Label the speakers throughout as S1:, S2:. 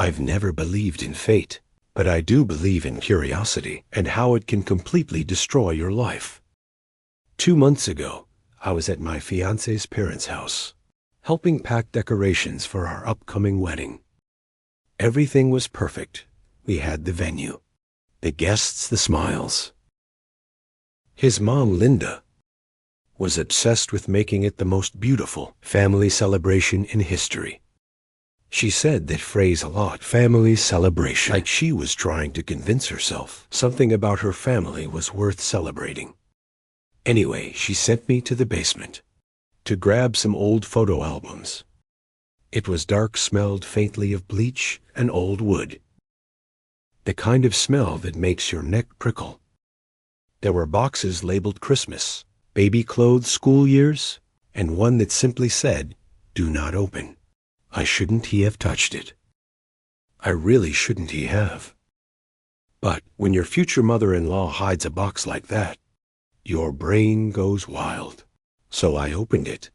S1: I've never believed in fate, but I do believe in curiosity and how it can completely destroy your life. 2 months ago, I was at my fiancé's parents' house, helping pack decorations for our upcoming wedding. Everything was perfect. We had the venue, the guests, the smiles. His mom, Linda, was obsessed with making it the most beautiful family celebration in history. She said that phrase a lot, family celebration, like she was trying to convince herself something about her family was worth celebrating. Anyway, she sent me to the basement to grab some old photo albums. It was dark, smelled faintly of bleach and old wood. The kind of smell that makes your neck prickle. There were boxes labeled Christmas, baby clothes, school years, and one that simply said, "Do not open." Shouldn't he have touched it? I really shouldn't he have. But when your future mother-in-law hides a box like that, your brain goes wild. So I opened it.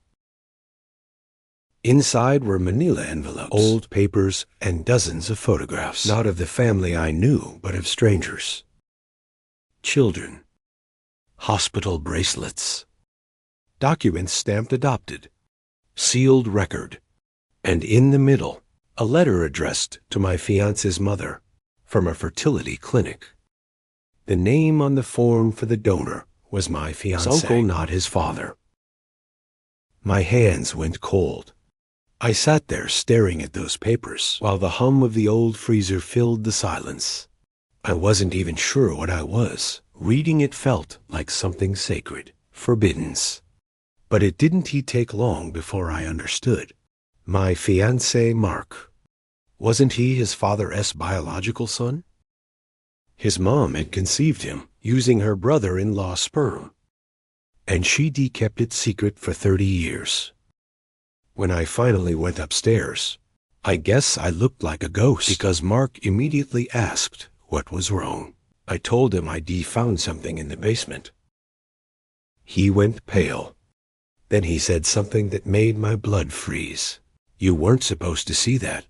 S1: Inside were manila envelopes, old papers, and dozens of photographs, not of the family I knew, but of strangers. Children. Hospital bracelets. Documents stamped adopted. Sealed record. And in the middle, a letter addressed to my fiancé's mother from a fertility clinic. The name on the form for the donor was my fiancé's uncle, not his father. My hands went cold. I sat there staring at those papers while the hum of the old freezer filled the silence. I wasn't even sure what I was. Reading it felt like something sacred, forbidden. But it didn't take long before I understood. My fiancé, Mark. Wasn't he his father's biological son? His mom had conceived him using her brother-in-law's sperm, and she kept it secret for 30 years. When I finally went upstairs, I guess I looked like a ghost because Mark immediately asked what was wrong. I told him I'd found something in the basement. He went pale. Then he said something that made my blood freeze. "You weren't supposed to see that.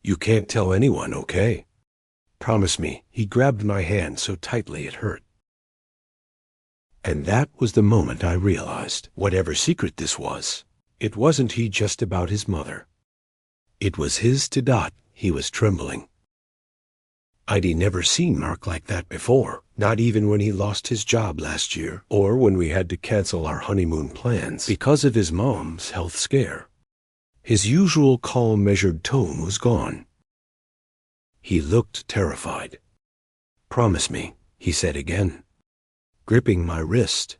S1: You can't tell anyone, okay? Promise me." He grabbed my hand so tightly it hurt. And that was the moment I realized, whatever secret this was, it wasn't just about his mother. It was his to Dot. He was trembling. I'd never seen Mark like that before, not even when he lost his job last year, or when we had to cancel our honeymoon plans because of his mom's health scare. His usual calm, measured tone was gone. He looked terrified. "Promise me," he said again, gripping my wrist.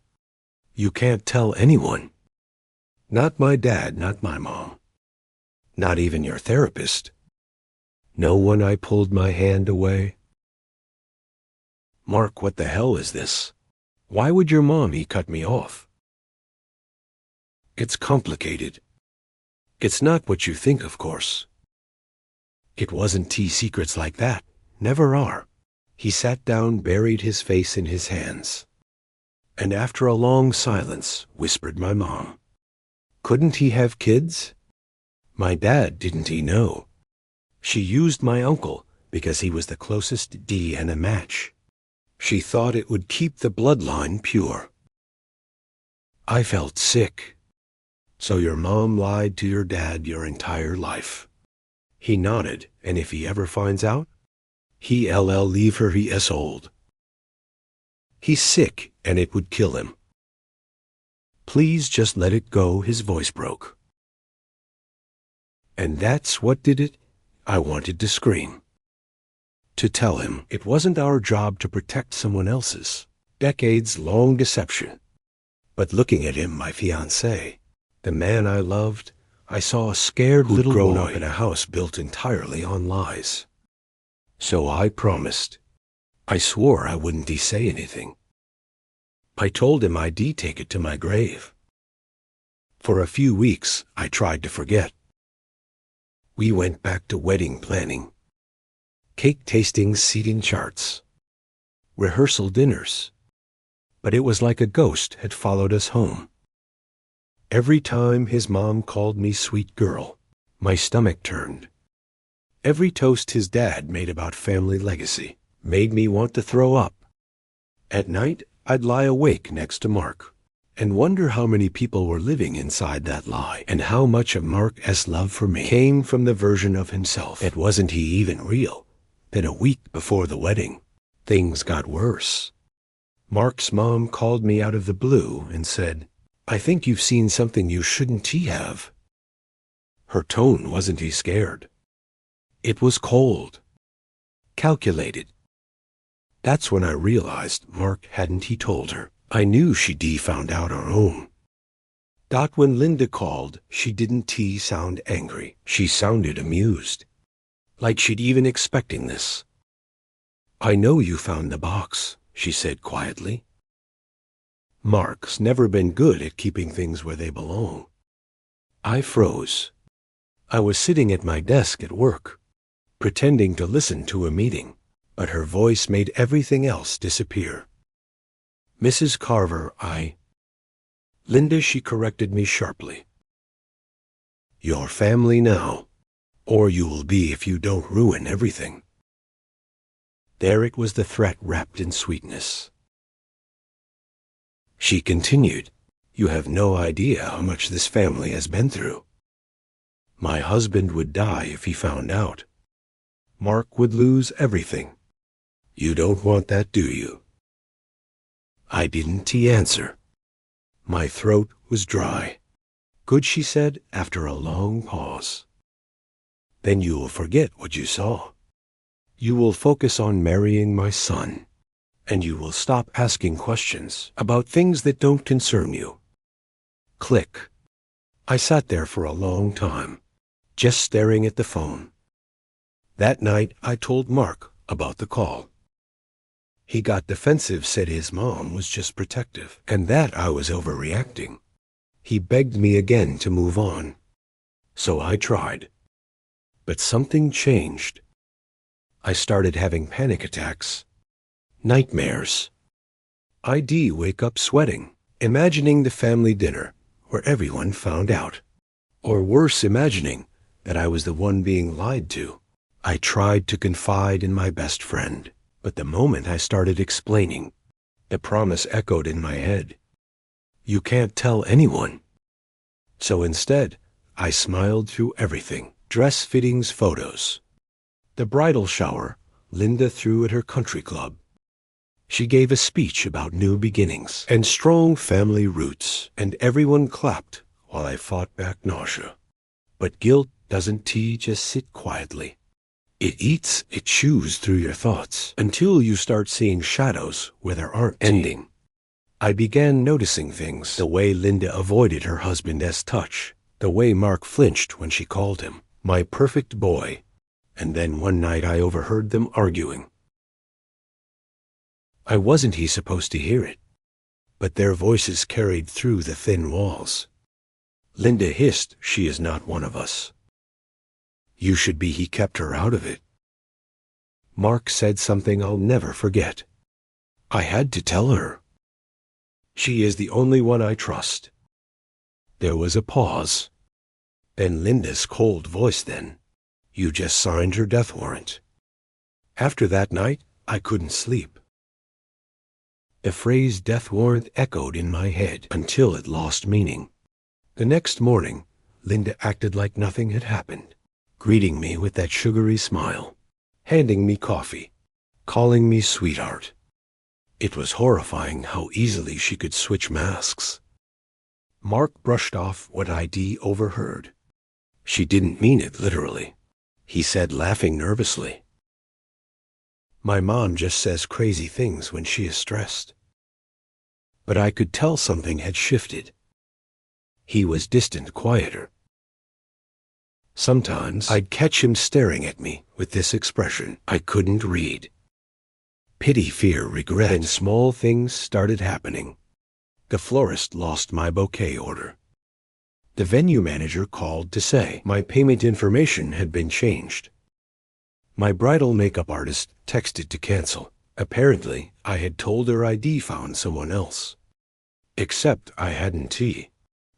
S1: "You can't tell anyone. Not my dad, not my mom. Not even your therapist. No one." I pulled my hand away. "Mark, what the hell is this? Why would your mom?" He cut me off. "It's complicated. It's not what you think, of course. It wasn't secrets like that. Never are." He sat down, buried his face in his hands, and after a long silence, whispered my mom. "Couldn't he have kids? My dad, didn't he know? She used my uncle because he was the closest DNA match. She thought it would keep the bloodline pure." I felt sick. "So your mom lied to your dad your entire life?" He nodded. "And if he ever finds out? He'll leave her. He's old. He's sick, and it would kill him. Please just let it go." His voice broke. And that's what did it. I wanted to scream. To tell him it wasn't our job to protect someone else's decades-long deception. But looking at him, my fiancé, the man I loved, I saw a scared little grown up in a house built entirely on lies. So I promised. I swore I wouldn't say anything. I told him I'd take it to my grave. For a few weeks, I tried to forget. We went back to wedding planning. Cake tastings, seating charts. Rehearsal dinners. But it was like a ghost had followed us home. Every time his mom called me sweet girl, my stomach turned. Every toast his dad made about family legacy made me want to throw up. At night, I'd lie awake next to Mark and wonder how many people were living inside that lie, and how much of Mark's love for me came from the version of himself that wasn't he even real. Then a week before the wedding, things got worse. Mark's mom called me out of the blue and said, "I think you've seen something you shouldn't have." Her tone wasn't scared. It was cold, calculated. That's when I realized Mark hadn't told her. I knew she'd found out our own. When Linda called, she didn't sound angry. She sounded amused, like she'd even expecting this. "I know you found the box," she said quietly. Mark's never been good at keeping things where they belong. I froze. I was sitting at my desk at work, pretending to listen to a meeting, but her voice made everything else disappear. "Mrs. Carver, Linda," she corrected me sharply. "Your family now, or you will be if you don't ruin everything." There it was, the threat wrapped in sweetness. She continued, "You have no idea how much this family has been through. My husband would die if he found out. Mark would lose everything. You don't want that, do you?" I didn't answer. My throat was dry. "Good," she said after a long pause. "Then you will forget what you saw. You will focus on marrying my son, and you will stop asking questions about things that don't concern you." Click. I sat there for a long time, just staring at the phone. That night, I told Mark about the call. He got defensive, said his mom was just protective, and that I was overreacting. He begged me again to move on. So I tried. But something changed. I started having panic attacks, nightmares. I'd wake up sweating, imagining the family dinner where everyone found out. Or worse, imagining that I was the one being lied to. I tried to confide in my best friend, but the moment I started explaining, the promise echoed in my head. "You can't tell anyone." So instead, I smiled through everything. Dress fittings photos. The bridal shower Linda threw at her country club. She gave a speech about new beginnings and strong family roots, and everyone clapped while I fought back nausea. But guilt doesn't just sit quietly. It chews through your thoughts until you start seeing shadows where there aren't ending. I began noticing things, the way Linda avoided her husband's touch, the way Mark flinched when she called him my perfect boy, and then one night I overheard them arguing. I wasn't supposed to hear it, but their voices carried through the thin walls. Linda hissed, "She is not one of us. You should be." He kept her out of it. Mark said something I'll never forget. I had to tell her. "She is the only one I trust." There was a pause. Then Linda's cold voice, "Then you just signed her death warrant." After that night, I couldn't sleep. The phrase death warrant echoed in my head until it lost meaning. The next morning, Linda acted like nothing had happened, greeting me with that sugary smile, handing me coffee, calling me sweetheart. It was horrifying how easily she could switch masks. Mark brushed off what I'd overheard. "She didn't mean it literally," he said, laughing nervously. "My mom just says crazy things when she is stressed." But I could tell something had shifted. He was distant, quieter. Sometimes I'd catch him staring at me with this expression I couldn't read. Pity, fear, regret, and small things started happening. The florist lost my bouquet order. The venue manager called to say my payment information had been changed. My bridal makeup artist texted to cancel. Apparently, I had told her I'd found someone else. Except I hadn't.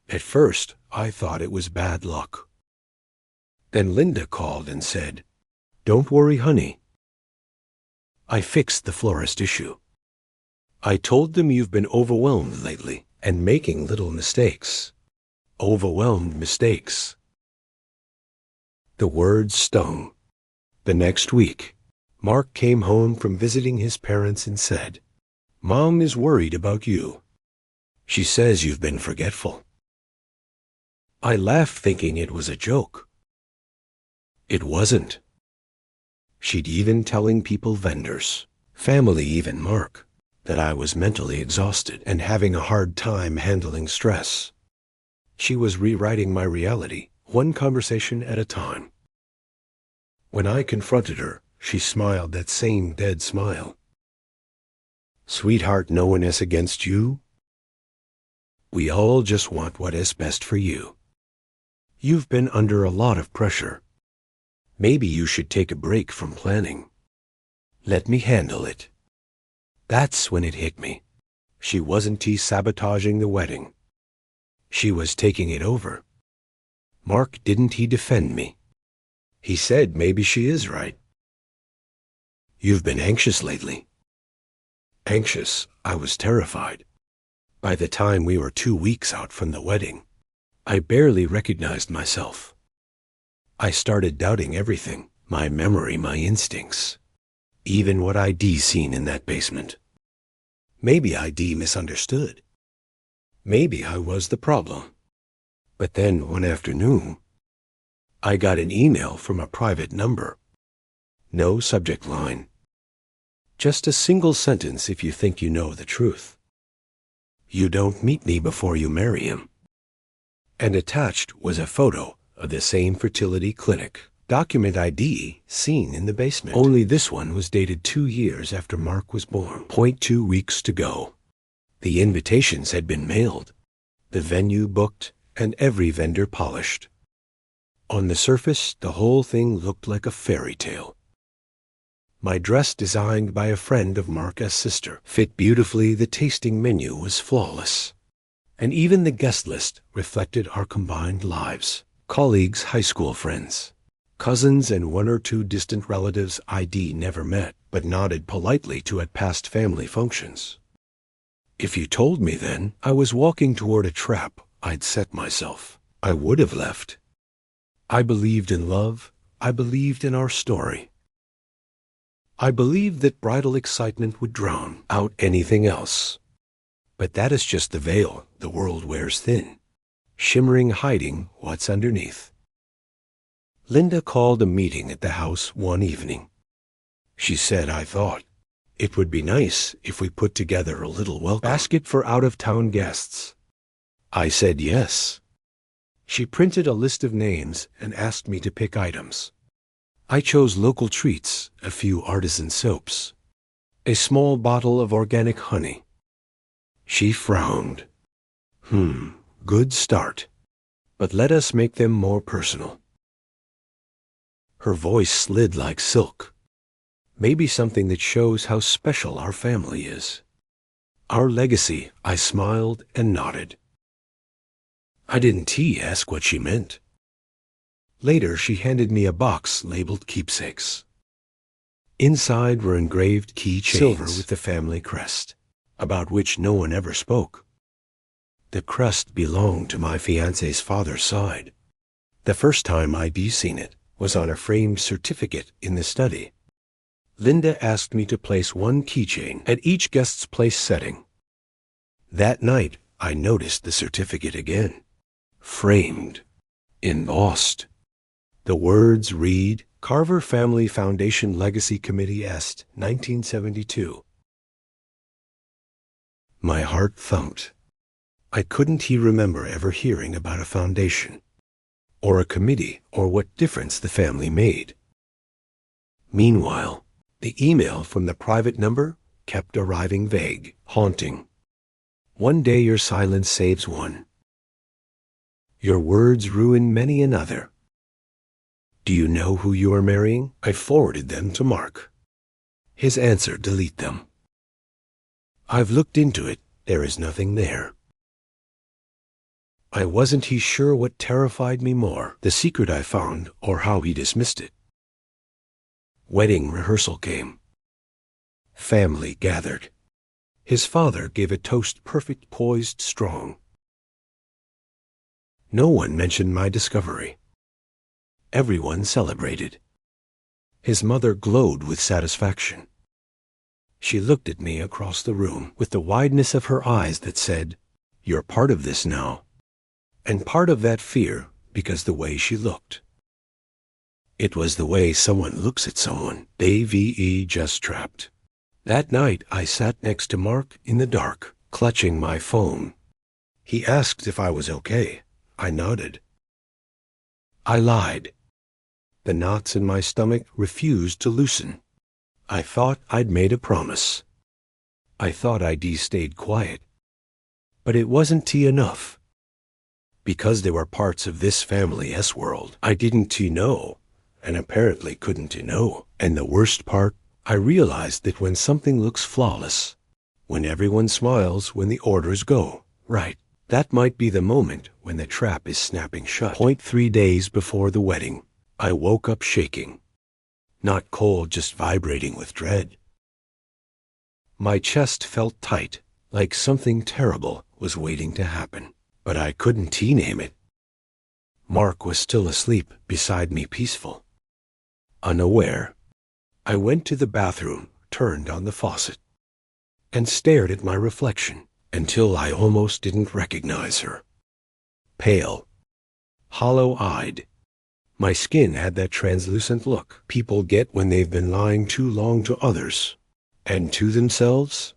S1: At first, I thought it was bad luck. Then Linda called and said, Don't worry, honey. I fixed the florist issue. I told them you've been overwhelmed lately and making little mistakes. Overwhelmed mistakes. The words stung. The next week, Mark came home from visiting his parents and said, "Mom is worried about you. She says you've been forgetful." I laughed, thinking it was a joke. It wasn't. She'd even telling people, vendors, family, even Mark, that I was mentally exhausted and having a hard time handling stress. She was rewriting my reality, one conversation at a time. When I confronted her, she smiled that same dead smile. "Sweetheart, no one is against you. We all just want what is best for you. You've been under a lot of pressure. Maybe you should take a break from planning. Let me handle it." That's when it hit me. She wasn't sabotaging the wedding. She was taking it over. Mark, didn't he defend me? He said maybe she is right. "You've been anxious lately." Anxious? I was terrified. By the time we were 2 weeks out from the wedding, I barely recognized myself. I started doubting everything, my memory, my instincts, even what I'd seen in that basement. Maybe I'd misunderstood. Maybe I was the problem. But then one afternoon, I got an email from a private number. No subject line. Just a single sentence: "If you think you know the truth, you don't meet me before you marry him." And attached was a photo of the same fertility clinic, document ID seen in the basement. Only this one was dated 2 years after Mark was born. 2 weeks to go. The invitations had been mailed, the venue booked, and every vendor polished. On the surface, the whole thing looked like a fairy tale. My dress, designed by a friend of Mark's sister, fit beautifully. The tasting menu was flawless. And even the guest list reflected our combined lives. Colleagues, high school friends, cousins, and 1 or 2 distant relatives I'd never met, but nodded politely to at past family functions. If you told me then I was walking toward a trap I'd set myself, I would have left. I believed in love. I believed in our story. I believed that bridal excitement would drown out anything else. But that is just the veil the world wears thin, shimmering, hiding what's underneath. Linda called a meeting at the house one evening. She said I thought it would be nice if we put together a little welcome basket for out-of-town guests. I said yes. She printed a list of names and asked me to pick items. I chose local treats, a few artisan soaps, a small bottle of organic honey. She frowned. Good start. But let us make them more personal. Her voice slid like silk. Maybe something that shows how special our family is. Our legacy. I smiled and nodded. I didn't ask what she meant. Later, she handed me a box labeled keepsakes. Inside were engraved key chains, silver with the family crest, about which no one ever spoke. The crest belonged to my fiancé's father's side. The first time I'd seen it was on a framed certificate in the study. Linda asked me to place 1 keychain at each guest's place setting. That night, I noticed the certificate again. Framed, embossed. The words read, "Carver Family Foundation Legacy Committee Est, 1972. My heart thumped. I couldn't remember ever hearing about a foundation, or a committee, or what difference the family made. Meanwhile, the email from the private number kept arriving, vague, haunting. One day your silence saves one. Your words ruin many another. Do you know who you are marrying? I forwarded them to Mark. His answer: delete them. I've looked into it. There is nothing there. I wasn't sure what terrified me more, the secret I found or how he dismissed it. Wedding rehearsal came. Family gathered. His father gave a toast perfect, poised, strong. No one mentioned my discovery. Everyone celebrated. His mother glowed with satisfaction. She looked at me across the room with the wideness of her eyes that said, "You're part of this now." And part of that fear because the way she looked. It was the way someone looks at someone they just trapped. That night I sat next to Mark in the dark, clutching my phone. He asked if I was okay. I nodded. I lied. The knots in my stomach refused to loosen. I thought I'd made a promise. I thought I'd stayed quiet. But it wasn't enough. Because there were parts of this family's world I didn't know, and apparently couldn't know. And the worst part, I realized that when something looks flawless, when everyone smiles when the orders go right, that might be the moment when the trap is snapping shut. 3 days before the wedding, I woke up shaking. Not cold, just vibrating with dread. My chest felt tight, like something terrible was waiting to happen, but I couldn't name it. Mark was still asleep beside me, peaceful. Unaware, I went to the bathroom, turned on the faucet, and stared at my reflection until I almost didn't recognize her. Pale, hollow-eyed. My skin had that translucent look people get when they've been lying too long to others, and to themselves.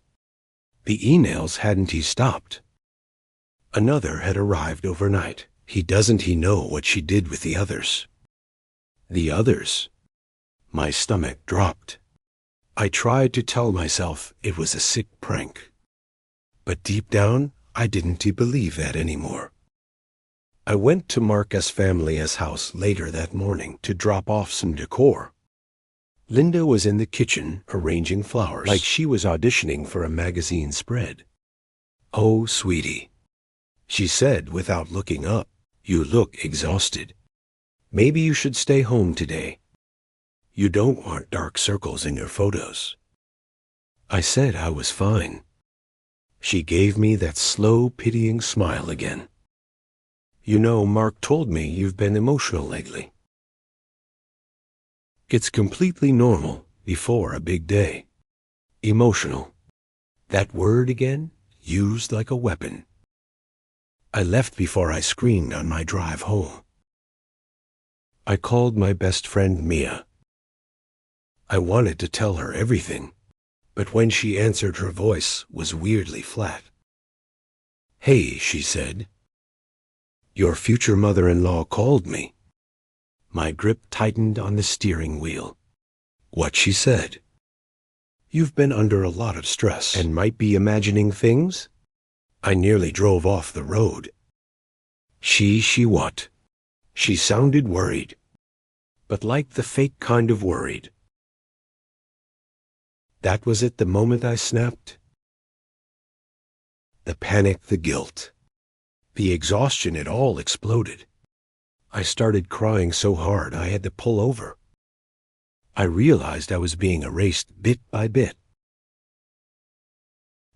S1: The emails hadn't stopped. Another had arrived overnight. Doesn't he know what she did with the others? The others? My stomach dropped. I tried to tell myself it was a sick prank. But deep down, I didn't believe that anymore. I went to Mark's family's house later that morning to drop off some decor. Linda was in the kitchen arranging flowers, like she was auditioning for a magazine spread. "Oh, sweetie," she said without looking up, "you look exhausted. Maybe you should stay home today. You don't want dark circles in your photos." I said I was fine. She gave me that slow, pitying smile again. "You know, Mark told me you've been emotional lately. It's completely normal before a big day. Emotional. That word again, used like a weapon." I left before I screamed on my drive home. I called my best friend Mia. I wanted to tell her everything, but when she answered, her voice was weirdly flat. "Hey," she said. "Your future mother-in-law called me." My grip tightened on the steering wheel. What she said? "You've been under a lot of stress and might be imagining things?" I nearly drove off the road. She what? She sounded worried, but like the fake kind of worried. That was it, the moment I snapped. The panic, the guilt, the exhaustion, it all exploded. I started crying so hard I had to pull over. I realized I was being erased bit by bit.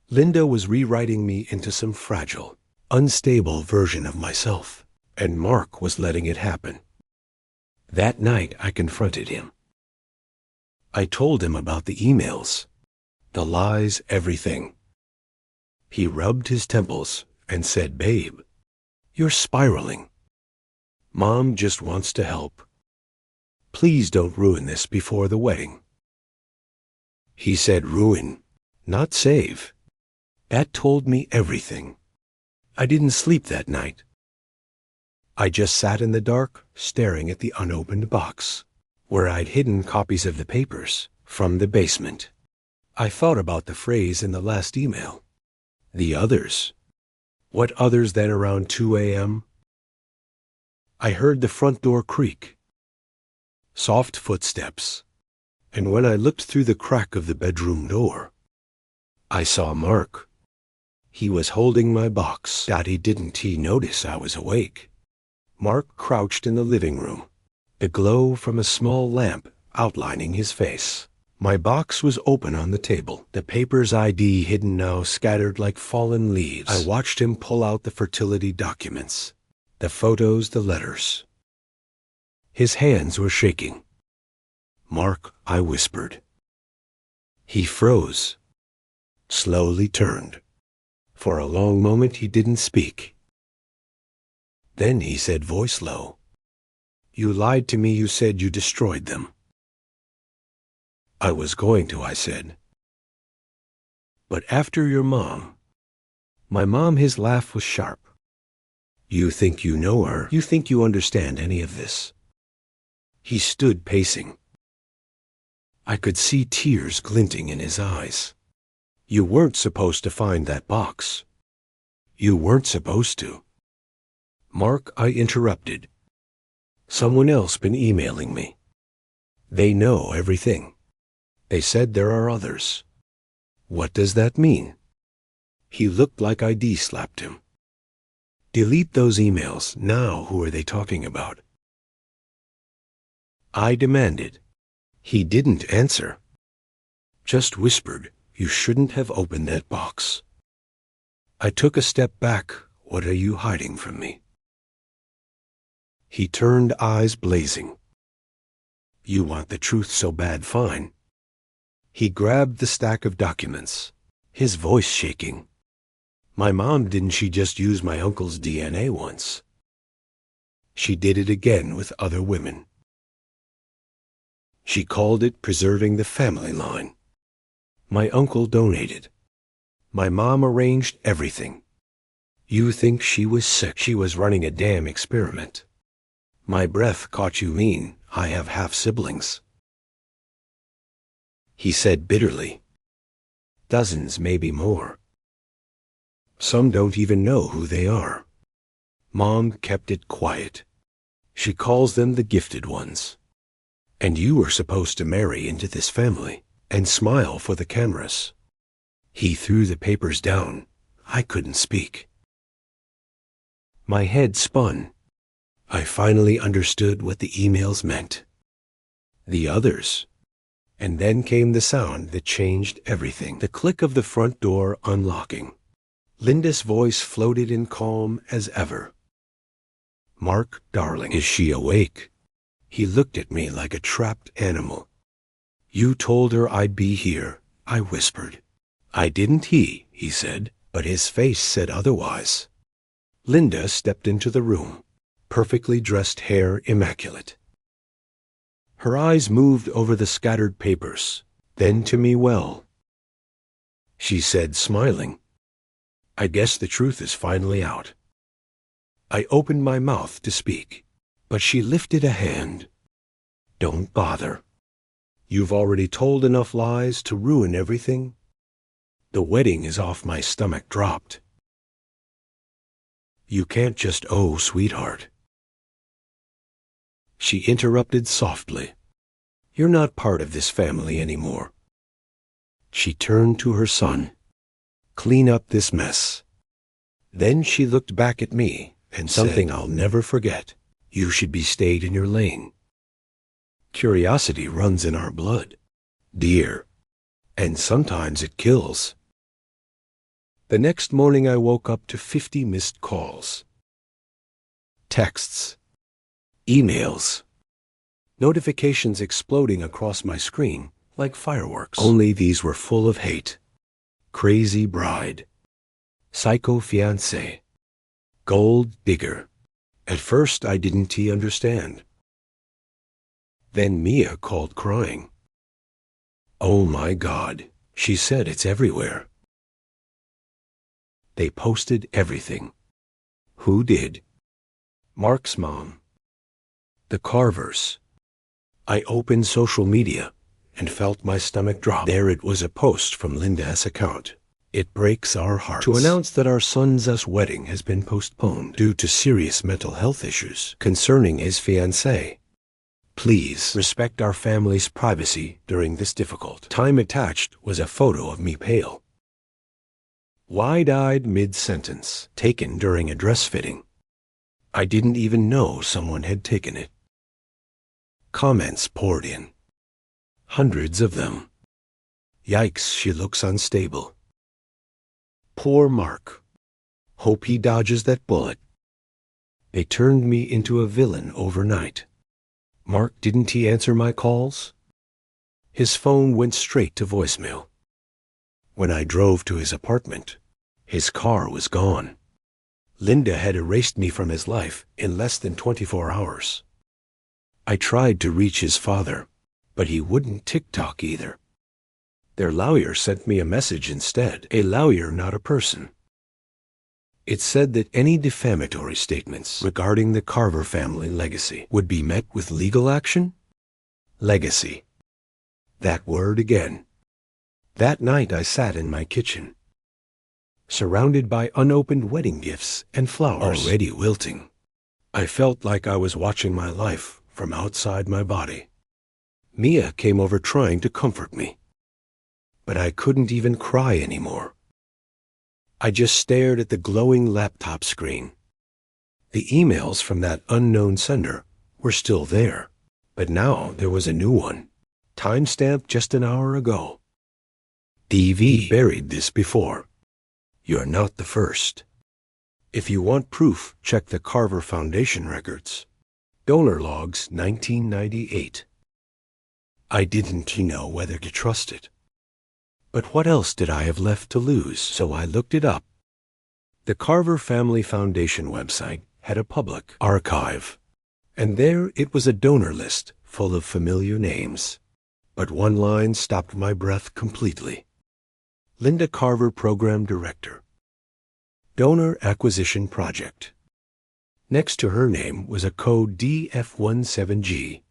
S1: Linda was rewriting me into some fragile, unstable version of myself, and Mark was letting it happen. That night I confronted him. I told him about the emails, the lies, everything. He rubbed his temples and said, "Babe, you're spiraling. Mom just wants to help. Please don't ruin this before the wedding." He said ruin, not save. That told me everything. I didn't sleep that night. I just sat in the dark, staring at the unopened box, where I'd hidden copies of the papers from the basement. I thought about the phrase in the last email. The others. What others then around 2 a.m.? I heard the front door creak. Soft footsteps. And when I looked through the crack of the bedroom door, I saw Mark. He was holding my box. He didn't notice I was awake. Mark crouched in the living room, the glow from a small lamp outlining his face. My box was open on the table, the paper's ID hidden now, scattered like fallen leaves. I watched him pull out the fertility documents, the photos, the letters. His hands were shaking. "Mark," I whispered. He froze, slowly turned. For a long moment he didn't speak. Then he said, voice low, "You lied to me. You said you destroyed them." "I was going to," I said. "But after your mom." My mom, his laugh was sharp. "You think you know her? You think you understand any of this?" He stood pacing. I could see tears glinting in his eyes. "You weren't supposed to find that box. You weren't supposed to." "Mark," I interrupted. "Someone else been emailing me. They know everything. They said there are others." "What does that mean?" He looked like I'd slapped him. "Delete those emails now. Who are they talking about?" I demanded. He didn't answer. Just whispered, "You shouldn't have opened that box." I took a step back. "What are you hiding from me?" He turned, eyes blazing. "You want the truth so bad, fine." He grabbed the stack of documents, his voice shaking. "My mom, didn't she just use my uncle's DNA once? She did it again with other women. She called it preserving the family line. My uncle donated. My mom arranged everything. You think she was sick? She was running a damn experiment." My breath caught. "You mean I have half-siblings?" He said bitterly, "Dozens, maybe more. Some don't even know who they are. Mom kept it quiet. She calls them the gifted ones. And you were supposed to marry into this family and smile for the cameras." He threw the papers down. I couldn't speak. My head spun. I finally understood what the emails meant. The others. And then came the sound that changed everything. The click of the front door unlocking. Linda's voice floated in calm as ever. "Mark, darling, is she awake?" He looked at me like a trapped animal. "You told her I'd be here," I whispered. "I didn't," he said, but his face said otherwise. Linda stepped into the room, perfectly dressed, hair immaculate. Her eyes moved over the scattered papers, then to me. "Well," she said, smiling, "I guess the truth is finally out." I opened my mouth to speak, but she lifted a hand. "Don't bother. You've already told enough lies to ruin everything." The wedding is off. My stomach dropped. "You can't just, oh, sweetheart." She interrupted softly. "You're not part of this family anymore." She turned to her son. "Clean up this mess." Then she looked back at me and something I'll never forget. "You should be stayed in your lane. Curiosity runs in our blood, dear, and sometimes it kills." The next morning I woke up to 50 missed calls. Texts. Emails. Notifications exploding across my screen like fireworks. Only these were full of hate. Crazy bride. Psycho fiancé. Gold digger. At first I didn't understand. Then Mia called crying. "Oh my God," she said, "it's everywhere." They posted everything. Who did? Mark's mom. The Carvers. I opened social media and felt my stomach drop. There it was, a post from Linda's account. "It breaks our hearts to announce that our son's wedding has been postponed due to serious mental health issues concerning his fiancée. Please respect our family's privacy during this difficult time." Attached was a photo of me pale, wide-eyed mid-sentence, taken during a dress fitting. I didn't even know someone had taken it. Comments poured in. Hundreds of them. Yikes, she looks unstable. Poor Mark. Hope he dodges that bullet. They turned me into a villain overnight. Mark, didn't he answer my calls? His phone went straight to voicemail. When I drove to his apartment, his car was gone. Linda had erased me from his life in less than 24 hours. I tried to reach his father, but he wouldn't TikTok either. Their lawyer sent me a message instead. A lawyer, not a person. It said that any defamatory statements regarding the Carver family legacy would be met with legal action. Legacy. That word again. That night I sat in my kitchen, surrounded by unopened wedding gifts and flowers already wilting. I felt like I was watching my life from outside my body. Mia came over trying to comfort me, but I couldn't even cry anymore. I just stared at the glowing laptop screen. The emails from that unknown sender were still there, but now there was a new one, timestamped just an hour ago. DV buried this before. You're not the first. If you want proof, check the Carver Foundation records. Donor logs 1998. I didn't know whether to trust it. But what else did I have left to lose? So I looked it up. The Carver Family Foundation website had a public archive, and there it was a donor list full of familiar names. But one line stopped my breath completely. Linda Carver, Program Director. Donor Acquisition Project. Next to her name was a code DF17G.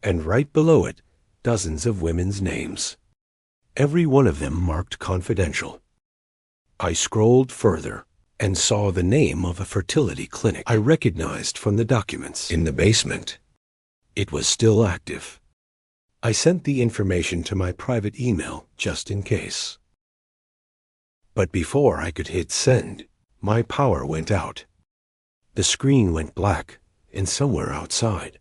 S1: And right below it, dozens of women's names. Every one of them marked confidential. I scrolled further and saw the name of a fertility clinic I recognized from the documents in the basement. It was still active. I sent the information to my private email just in case. But before I could hit send, my power went out. The screen went black, and somewhere outside,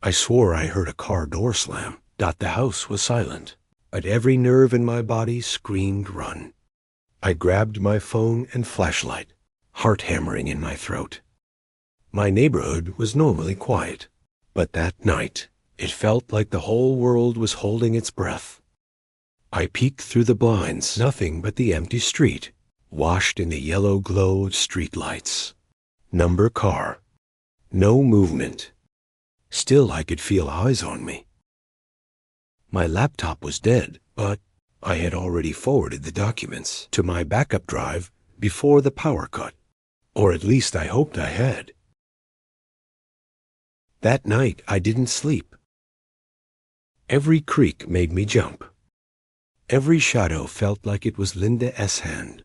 S1: I swore I heard a car door slam. The house was silent, but every nerve in my body screamed run. I grabbed my phone and flashlight, heart hammering in my throat. My neighborhood was normally quiet, but that night, it felt like the whole world was holding its breath. I peeked through the blinds, nothing but the empty street, washed in the yellow glow of streetlights. Number car. No movement. Still, I could feel eyes on me. My laptop was dead, but I had already forwarded the documents to my backup drive before the power cut, or at least I hoped I had. That night, I didn't sleep. Every creak made me jump. Every shadow felt like it was Linda S. hand,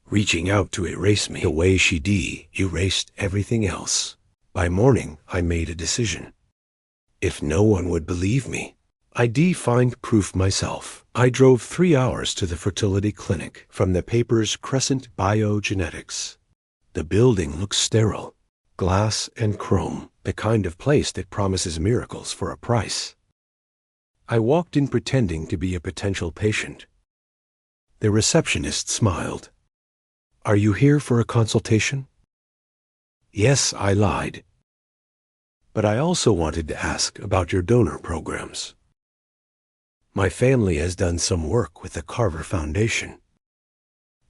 S1: reaching out to erase me the way she erased everything else. By morning, I made a decision. If no one would believe me, I'd find proof myself. I drove 3 hours to the fertility clinic from the paper's Crescent Biogenetics. The building looked sterile, glass and chrome, the kind of place that promises miracles for a price. I walked in pretending to be a potential patient. The receptionist smiled. "Are you here for a consultation?" Yes, I lied. But I also wanted to ask about your donor programs. My family has done some work with the Carver Foundation.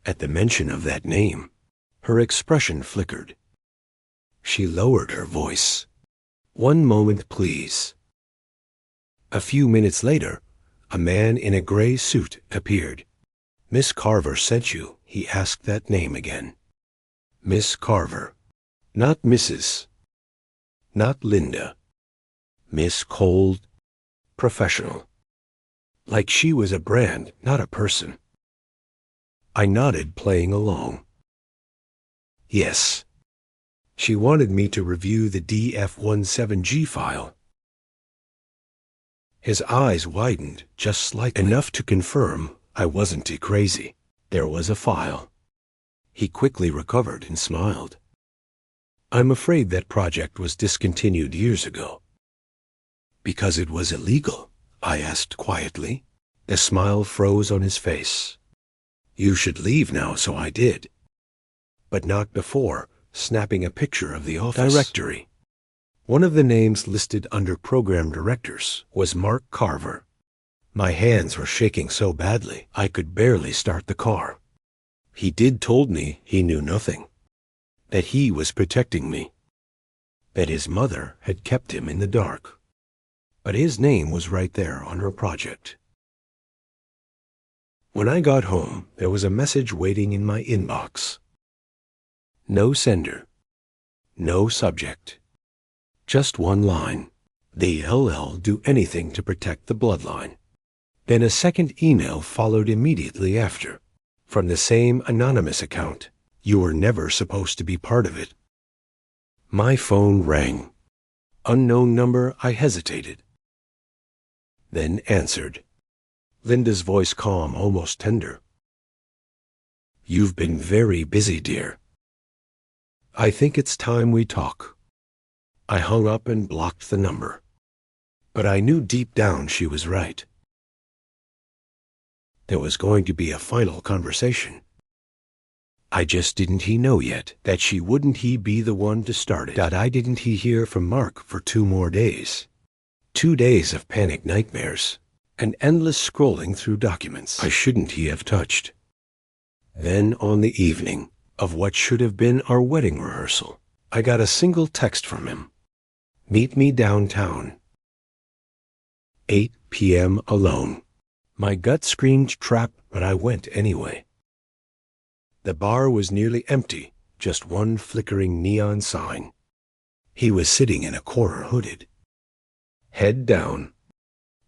S1: At the mention of that name, her expression flickered. She lowered her voice. "One moment, please." A few minutes later, a man in a gray suit appeared. "Miss Carver sent you," he asked that name again. Miss Carver. Not Mrs. Not Linda. Miss Cold. Professional. Like she was a brand, not a person. I nodded, playing along. Yes. She wanted me to review the DF17G file. His eyes widened just slightly, enough to confirm I wasn't too crazy. There was a file. He quickly recovered and smiled. "I'm afraid that project was discontinued years ago." Because it was illegal, I asked quietly. The smile froze on his face. You should leave now, so I did. But not before snapping a picture of the office directory. One of the names listed under program directors was Mark Carver. My hands were shaking so badly I could barely start the car. He told me he knew nothing, that he was protecting me, that his mother had kept him in the dark. But his name was right there on her project. When I got home, there was a message waiting in my inbox. No sender, no subject, just one line. The LL do anything to protect the bloodline. Then a second email followed immediately after, from the same anonymous account. You were never supposed to be part of it. My phone rang. Unknown number, I hesitated. Then answered. Linda's voice calm, almost tender. You've been very busy, dear. I think it's time we talk. I hung up and blocked the number. But I knew deep down she was right. There was going to be a final conversation. I just didn't know yet that she wouldn't be the one to start it. I didn't hear from Mark for 2 more days. 2 days of panic nightmares and endless scrolling through documents I shouldn't have touched. Then on the evening of what should have been our wedding rehearsal, I got a single text from him. Meet me downtown. 8 p.m. alone. My gut screamed trap, but I went anyway. The bar was nearly empty, just one flickering neon sign. He was sitting in a corner hooded, head down.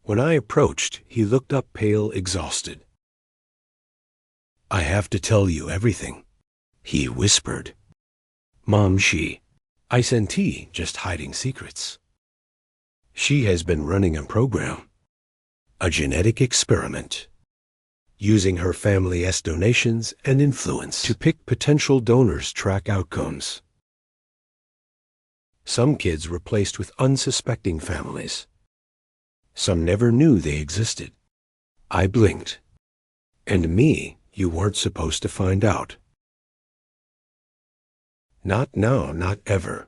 S1: When I approached, he looked up pale, exhausted. I have to tell you everything, he whispered. Mom, I sent just hiding secrets. She has been running a program, a genetic experiment, using her family's donations and influence to pick potential donors, track outcomes. Some kids were placed with unsuspecting families. Some never knew they existed. I blinked. And me, you weren't supposed to find out. Not now, not ever.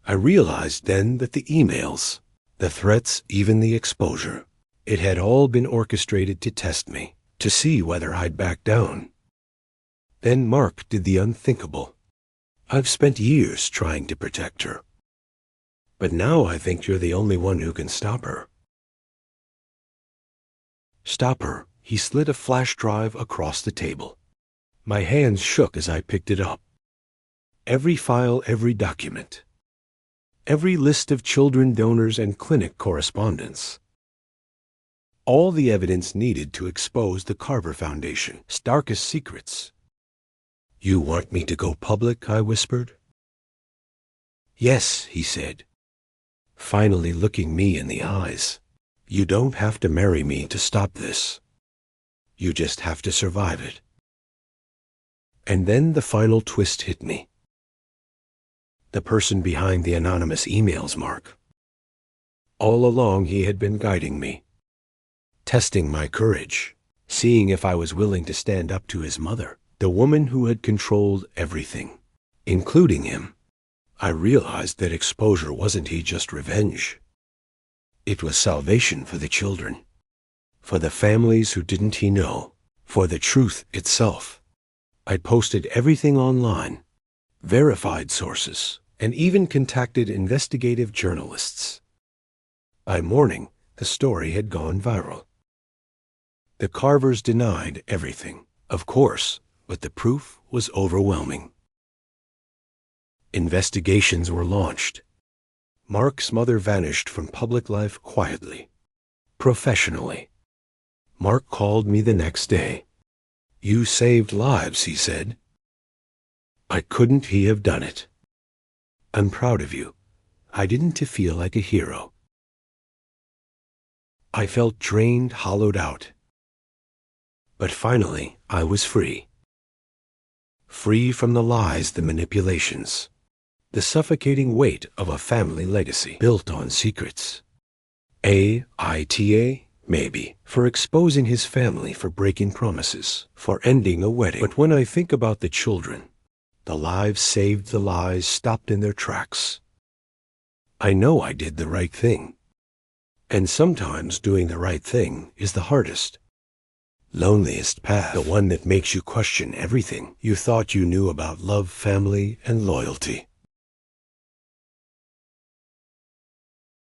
S1: I realized then that the emails, the threats, even the exposure, it had all been orchestrated to test me, to see whether I'd back down. Then Mark did the unthinkable. I've spent years trying to protect her. But now I think you're the only one who can stop her. Stop her. He slid a flash drive across the table. My hands shook as I picked it up. Every file, every document. Every list of children donors and clinic correspondence. All the evidence needed to expose the Carver Foundation's darkest secrets. You want me to go public? I whispered. Yes, he said, finally looking me in the eyes. You don't have to marry me to stop this. You just have to survive it. And then the final twist hit me. The person behind the anonymous emails, Mark. All along he had been guiding me, testing my courage, seeing if I was willing to stand up to his mother, the woman who had controlled everything, including him. I realized that exposure wasn't just revenge. It was salvation for the children, for the families who didn't know, for the truth itself. I'd posted everything online, verified sources, and even contacted investigative journalists. By morning, the story had gone viral. The Carvers denied everything, of course, but the proof was overwhelming. Investigations were launched. Mark's mother vanished from public life quietly, professionally. Mark called me the next day. You saved lives, he said. I couldn't have done it. I'm proud of you. I didn't feel like a hero. I felt drained, hollowed out. But finally, I was free. Free from the lies, the manipulations. The suffocating weight of a family legacy built on secrets. AITA? Maybe. For exposing his family, for breaking promises, for ending a wedding. But when I think about the children, the lives saved, the lies stopped in their tracks, I know I did the right thing. And sometimes doing the right thing is the hardest, loneliest path, the one that makes you question everything you thought you knew about love, family, and loyalty.